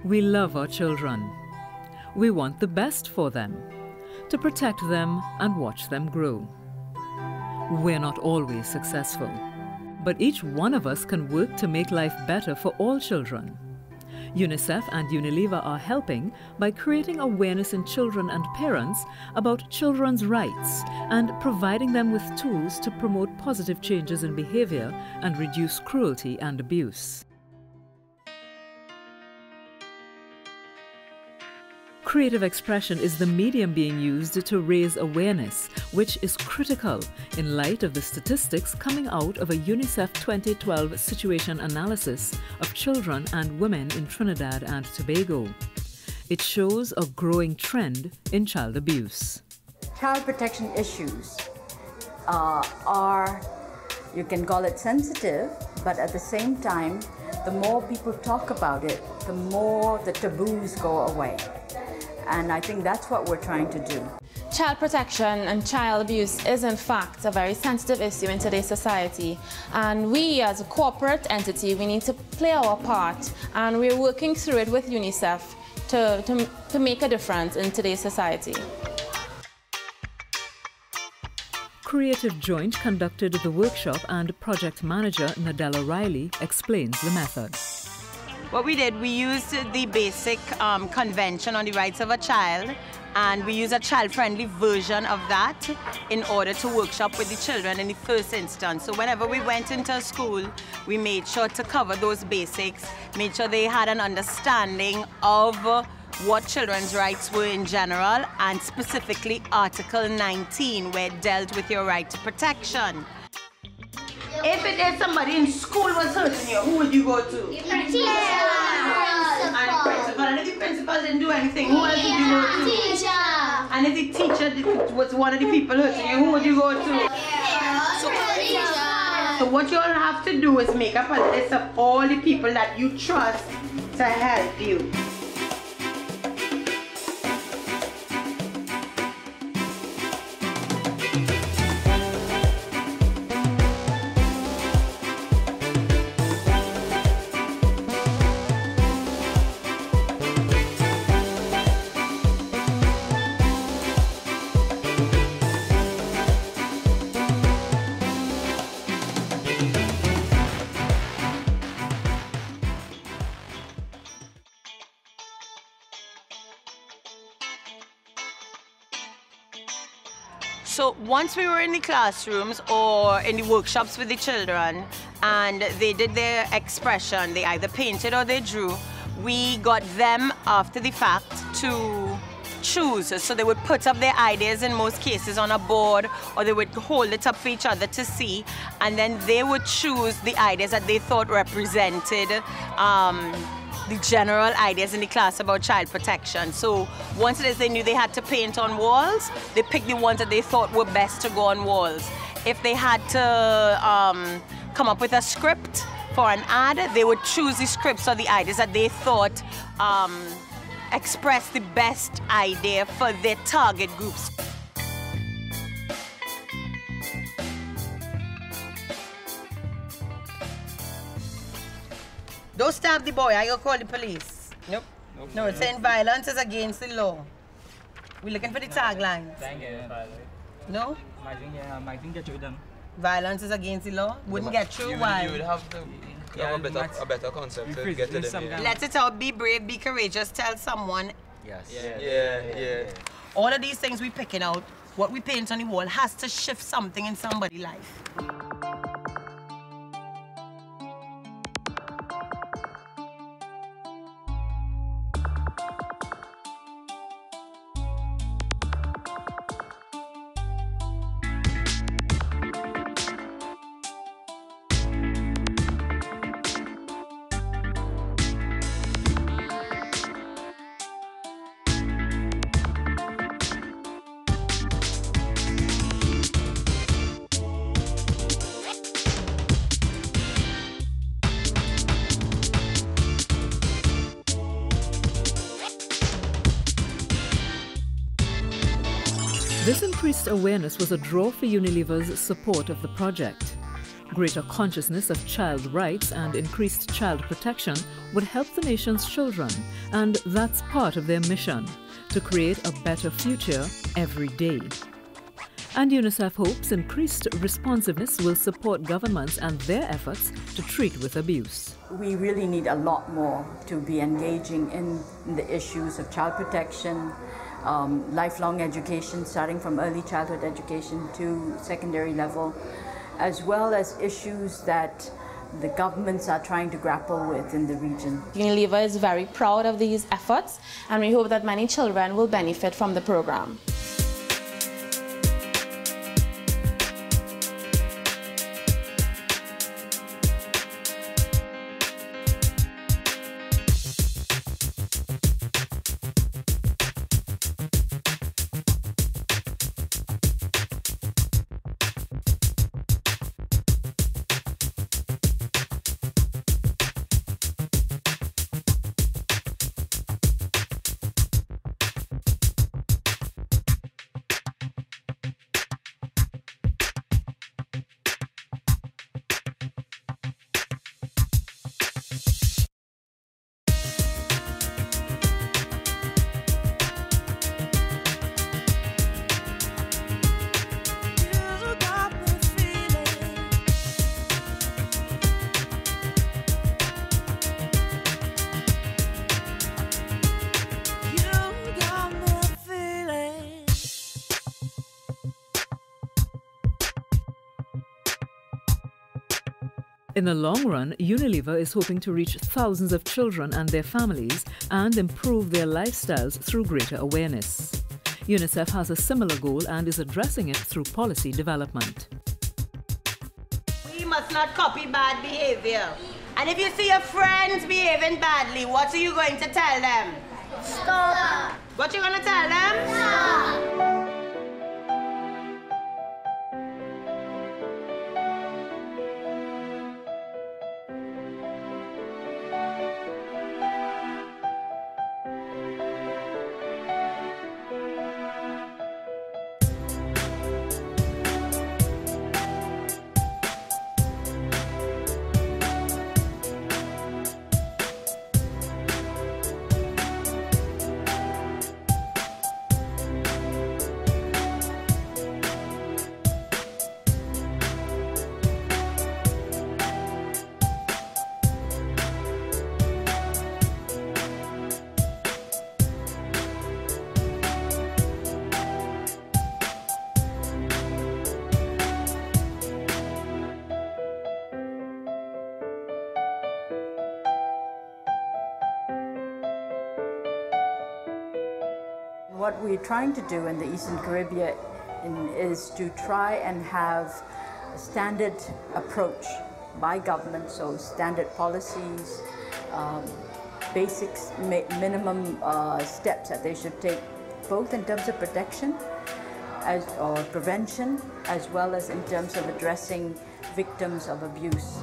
We love our children. We want the best for them, to protect them and watch them grow. We're not always successful, but each one of us can work to make life better for all children. UNICEF and Unilever are helping by creating awareness in children and parents about children's rights and providing them with tools to promote positive changes in behavior and reduce cruelty and abuse. Creative expression is the medium being used to raise awareness, which is critical in light of the statistics coming out of a UNICEF 2012 situation analysis of children and women in Trinidad and Tobago. It shows a growing trend in child abuse. Child protection issues are, you can call it sensitive, but at the same time, the more people talk about it, the more the taboos go away. And I think that's what we're trying to do. Child protection and child abuse is in fact a very sensitive issue in today's society. And we as a corporate entity, we need to play our part. And we're working through it with UNICEF to make a difference in today's society. Creative Joint conducted the workshop and project manager Nadella Riley explains the method. What we did, we used the basic convention on the rights of a child, and we used a child-friendly version of that in order to workshop with the children in the first instance. So whenever we went into a school, we made sure to cover those basics, made sure they had an understanding of what children's rights were in general, and specifically Article 19, where it dealt with your right to protection. If it is somebody in school was hurting you, who would you go to? The principal. And the principal. And if the principal didn't do anything, who else would you go to? Teacher. And if the teacher was one of the people hurting you, who would you go to? So what you all have to do is make up a list of all the people that you trust to help you. So once we were in the classrooms or in the workshops with the children and they did their expression, they either painted or they drew, we got them after the fact to choose. So they would put up their ideas in most cases on a board, or they would hold it up for each other to see, and then they would choose the ideas that they thought represented the general ideas in the class about child protection. So once it is they knew they had to paint on walls, they picked the ones that they thought were best to go on walls. If they had to come up with a script for an ad, they would choose the scripts or the ideas that they thought expressed the best idea for their target groups. Don't stab the boy, I go call the police. Nope. No, it's saying violence is against the law. We're looking for the tagline. No? I think get you done. Violence is against the law? Wouldn't get through? Why? You would have to have a better concept to get to them. Let it out, be brave, be courageous, tell someone. Yes. Yeah. All of these things we're picking out, what we paint on the wall has to shift something in somebody's life. This increased awareness was a draw for Unilever's support of the project. Greater consciousness of child rights and increased child protection would help the nation's children, and that's part of their mission, to create a better future every day. And UNICEF hopes increased responsiveness will support governments and their efforts to treat with abuse. We really need a lot more to be engaging in the issues of child protection, lifelong education, starting from early childhood education to secondary level, as well as issues that the governments are trying to grapple with in the region. Unilever is very proud of these efforts, and we hope that many children will benefit from the program. In the long run, Unilever is hoping to reach thousands of children and their families and improve their lifestyles through greater awareness. UNICEF has a similar goal and is addressing it through policy development. We must not copy bad behavior. And if you see your friends behaving badly, what are you going to tell them? Stop! What are you going to tell them? Stop! What we're trying to do in the Eastern Caribbean is to try and have a standard approach by government, so standard policies, basics, minimum steps that they should take, both in terms of protection or prevention, as well as in terms of addressing victims of abuse.